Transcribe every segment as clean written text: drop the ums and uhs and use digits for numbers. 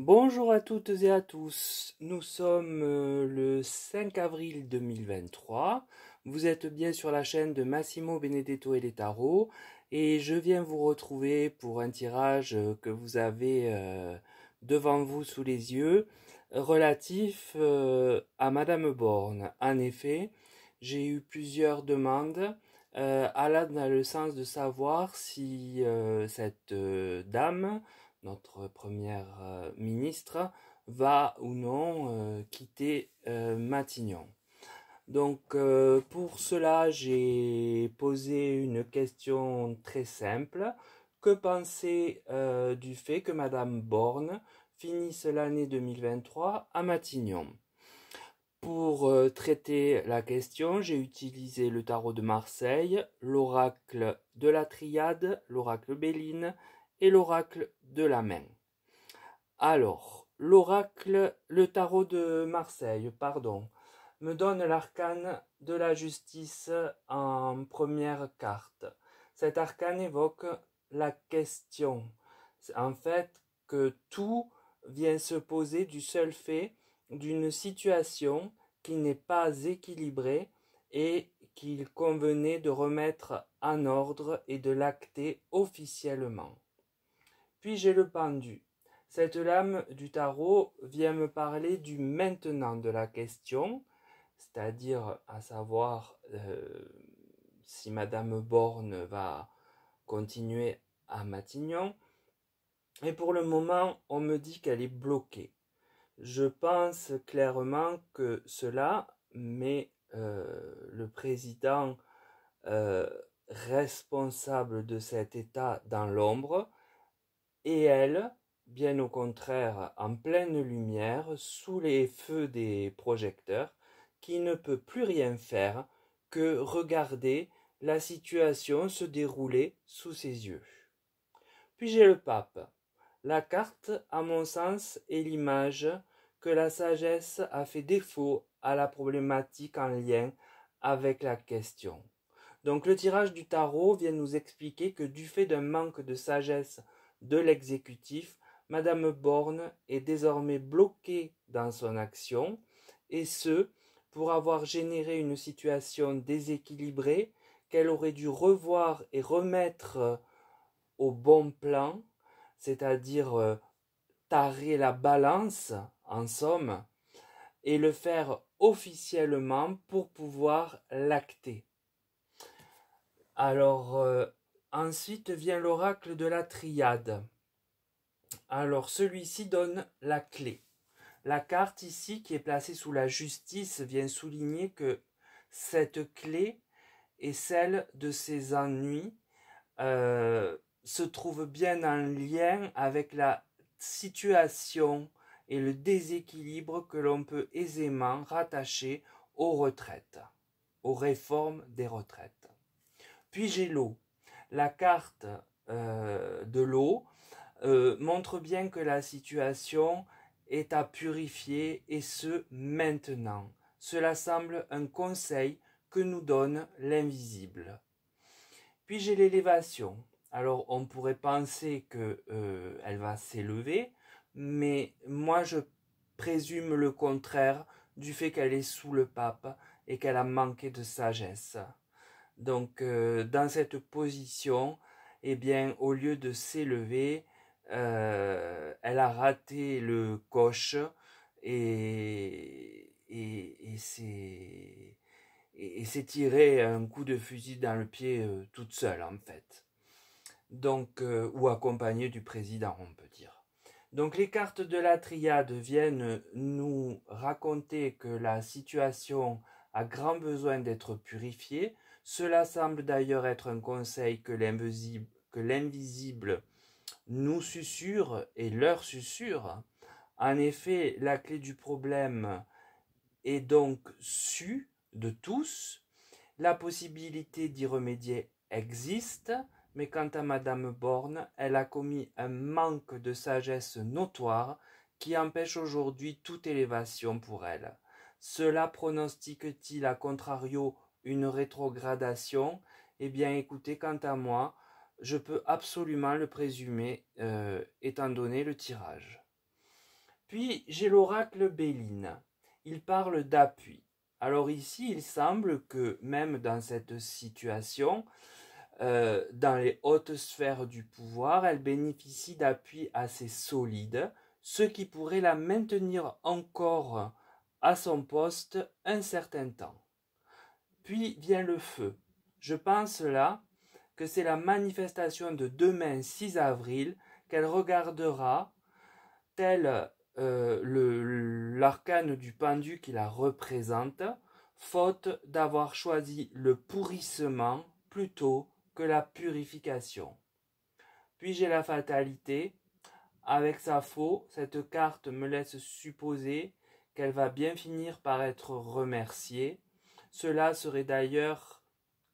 Bonjour à toutes et à tous, nous sommes le 5 avril 2023, vous êtes bien sur la chaîne de Massimo Benedetto et les tarots et je viens vous retrouver pour un tirage que vous avez devant vous sous les yeux relatif à Madame Borne. En effet, j'ai eu plusieurs demandes allant dans le sens de savoir si cette dame, notre première ministre, va ou non quitter Matignon. Donc pour cela, j'ai posé une question très simple. Que penser du fait que Madame Borne finisse l'année 2023 à Matignon? Pour traiter la question, j'ai utilisé le tarot de Marseille, l'oracle de la Triade, l'oracle Béline et l'oracle de la main. Alors, le tarot de Marseille, pardon, me donne l'arcane de la justice en première carte. Cet arcane évoque la question. En fait, que tout vient se poser du seul fait d'une situation qui n'est pas équilibrée et qu'il convenait de remettre en ordre et de l'acter officiellement. Puis j'ai le pendu. Cette lame du tarot vient me parler du maintenant de la question, c'est-à-dire à savoir si Madame Borne va continuer à Matignon. Et pour le moment, on me dit qu'elle est bloquée. Je pense clairement que cela met le président euh, responsable de cet état dans l'ombre et elle, bien au contraire, en pleine lumière, sous les feux des projecteurs, qui ne peut plus rien faire que regarder la situation se dérouler sous ses yeux. Puis j'ai le pape. La carte, à mon sens, est l'image que la sagesse a fait défaut à la problématique en lien avec la question. Donc le tirage du tarot vient nous expliquer que du fait d'un manque de sagesse de l'exécutif, Madame Borne est désormais bloquée dans son action, et ce, pour avoir généré une situation déséquilibrée qu'elle aurait dû revoir et remettre au bon plan, c'est-à-dire tarer la balance, en somme, et le faire officiellement pour pouvoir l'acter. Alors, ensuite vient l'oracle de la Triade. Alors, celui-ci donne la clé. La carte ici, qui est placée sous la justice, vient souligner que cette clé est celle de ses ennuis, se trouve bien en lien avec la situation et le déséquilibre que l'on peut aisément rattacher aux retraites, aux réformes des retraites. Puis j'ai l'eau. La carte de l'eau montre bien que la situation est à purifier et ce maintenant. Cela semble un conseil que nous donne l'invisible. Puis j'ai l'élévation. Alors on pourrait penser que elle va s'élever, mais moi je présume le contraire du fait qu'elle est sous le pape et qu'elle a manqué de sagesse. Donc dans cette position, eh bien au lieu de s'élever, elle a raté le coche et s'est tiré un coup de fusil dans le pied toute seule en fait. Donc ou accompagnée du président, on peut dire. Donc les cartes de la triade viennent nous raconter que la situation a grand besoin d'être purifiée. Cela semble d'ailleurs être un conseil que l'invisible nous susurre et leur susurre. En effet, la clé du problème est donc su de tous. La possibilité d'y remédier existe, mais quant à Madame Borne, elle a commis un manque de sagesse notoire qui empêche aujourd'hui toute élévation pour elle. Cela pronostique-t-il à contrario une rétrogradation? Eh bien écoutez, quant à moi, je peux absolument le présumer étant donné le tirage. Puis j'ai l'oracle Béline. Il parle d'appui. Alors ici, il semble que même dans cette situation, dans les hautes sphères du pouvoir, elle bénéficie d'appuis assez solides, ce qui pourrait la maintenir encore à son poste un certain temps. Puis vient le feu. Je pense là que c'est la manifestation de demain 6 avril qu'elle regardera tel l'arcane du pendu qui la représente, faute d'avoir choisi le pourrissement plutôt que la purification. Puis j'ai la fatalité. Avec sa faux, cette carte me laisse supposer qu'elle va bien finir par être remerciée. Cela serait d'ailleurs,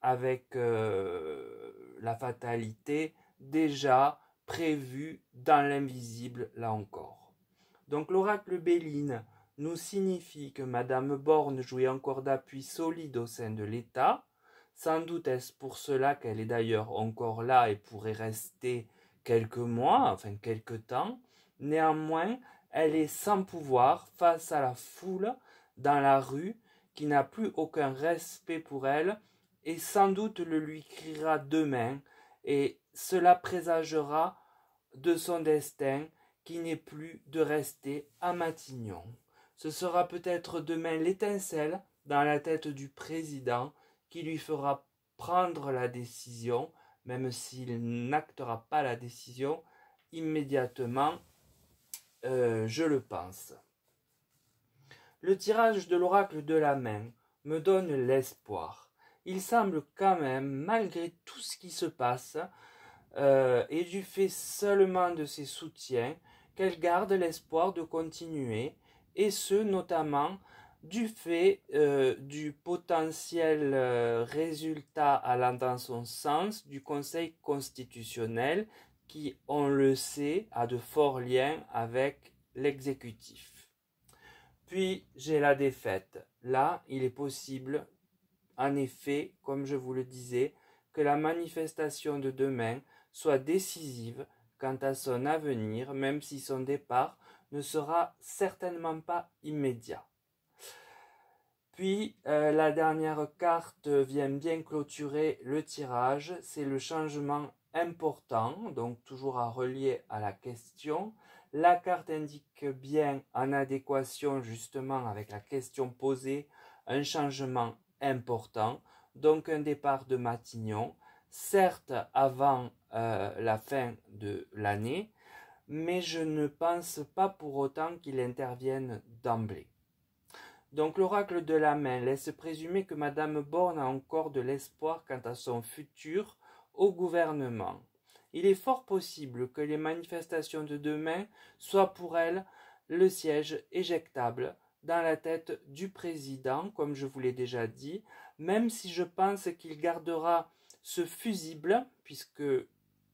avec la fatalité, déjà prévu dans l'invisible, là encore. Donc l'oracle Béline nous signifie que Madame Borne jouit encore d'appui solide au sein de l'État. Sans doute est-ce pour cela qu'elle est d'ailleurs encore là et pourrait rester quelques mois, enfin quelques temps. Néanmoins, elle est sans pouvoir face à la foule dans la rue qui n'a plus aucun respect pour elle et sans doute le lui criera demain et cela présagera de son destin qui n'est plus de rester à Matignon. Ce sera peut-être demain l'étincelle dans la tête du président qui lui fera prendre la décision, même s'il n'actera pas la décision immédiatement, je le pense. Le tirage de l'oracle de la main me donne l'espoir. Il semble quand même, malgré tout ce qui se passe, et du fait seulement de ses soutiens, qu'elle garde l'espoir de continuer, et ce notamment du fait du potentiel résultat allant dans son sens du Conseil constitutionnel qui, on le sait, a de forts liens avec l'exécutif. Puis j'ai la défaite. Là, il est possible, en effet, comme je vous le disais, que la manifestation de demain soit décisive quant à son avenir, même si son départ ne sera certainement pas immédiat. Puis la dernière carte vient bien clôturer le tirage, c'est le changement important, donc toujours à relier à la question. La carte indique bien, en adéquation justement avec la question posée, un changement important, donc un départ de Matignon, certes avant la fin de l'année, mais je ne pense pas pour autant qu'il intervienne d'emblée. Donc l'oracle de la main laisse présumer que Madame Borne a encore de l'espoir quant à son futur au gouvernement. Il est fort possible que les manifestations de demain soient pour elle le siège éjectable dans la tête du président, comme je vous l'ai déjà dit, même si je pense qu'il gardera ce fusible, puisque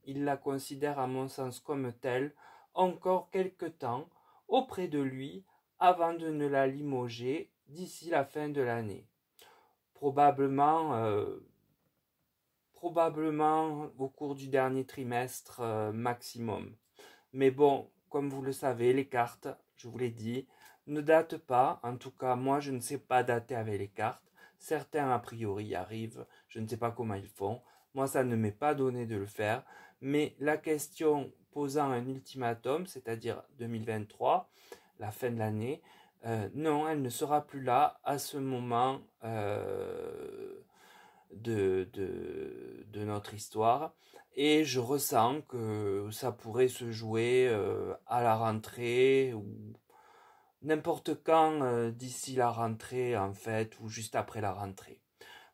il la considère à mon sens comme telle, encore quelque temps auprès de lui avant de ne la limoger d'ici la fin de l'année. Probablement au cours du dernier trimestre maximum. Mais bon, comme vous le savez, les cartes, je vous l'ai dit, ne datent pas. En tout cas, moi, je ne sais pas dater avec les cartes. Certains, a priori, y arrivent. Je ne sais pas comment ils font. Moi, ça ne m'est pas donné de le faire. Mais la question posant un ultimatum, c'est-à-dire 2023, la fin de l'année, non, elle ne sera plus là à ce moment de notre histoire. Et je ressens que ça pourrait se jouer à la rentrée ou n'importe quand d'ici la rentrée en fait, ou juste après la rentrée.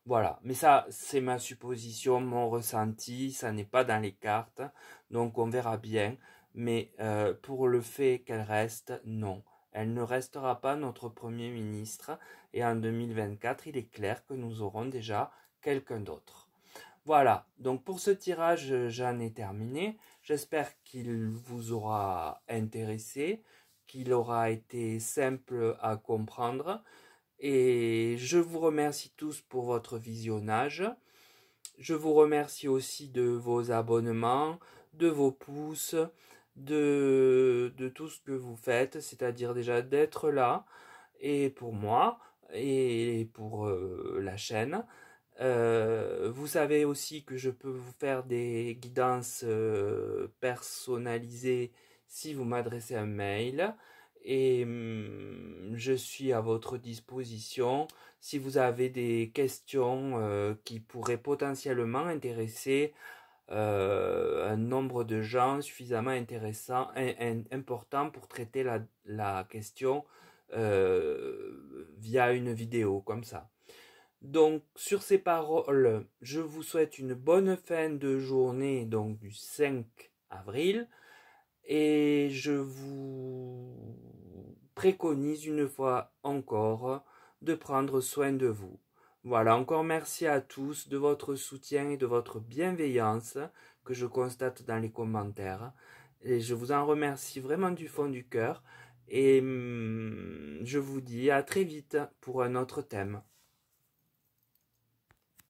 Voilà, mais ça c'est ma supposition, mon ressenti, ça n'est pas dans les cartes, donc on verra bien. Mais pour le fait qu'elle reste, non. Elle ne restera pas notre Premier ministre et en 2024, il est clair que nous aurons déjà quelqu'un d'autre. Voilà, donc pour ce tirage, j'en ai terminé. J'espère qu'il vous aura intéressé, qu'il aura été simple à comprendre. Et je vous remercie tous pour votre visionnage. Je vous remercie aussi de vos abonnements, de vos pouces, de tout ce que vous faites, c'est-à-dire déjà d'être là, et pour moi, et pour la chaîne. Vous savez aussi que je peux vous faire des guidances personnalisées si vous m'adressez un mail. Et je suis à votre disposition si vous avez des questions qui pourraient potentiellement intéresser un nombre de gens suffisamment intéressant, important pour traiter la question via une vidéo comme ça. Donc, sur ces paroles, je vous souhaite une bonne fin de journée, donc du 5 avril, et je vous préconise une fois encore de prendre soin de vous. Voilà, encore merci à tous de votre soutien et de votre bienveillance que je constate dans les commentaires. Et je vous en remercie vraiment du fond du cœur. Et je vous dis à très vite pour un autre thème.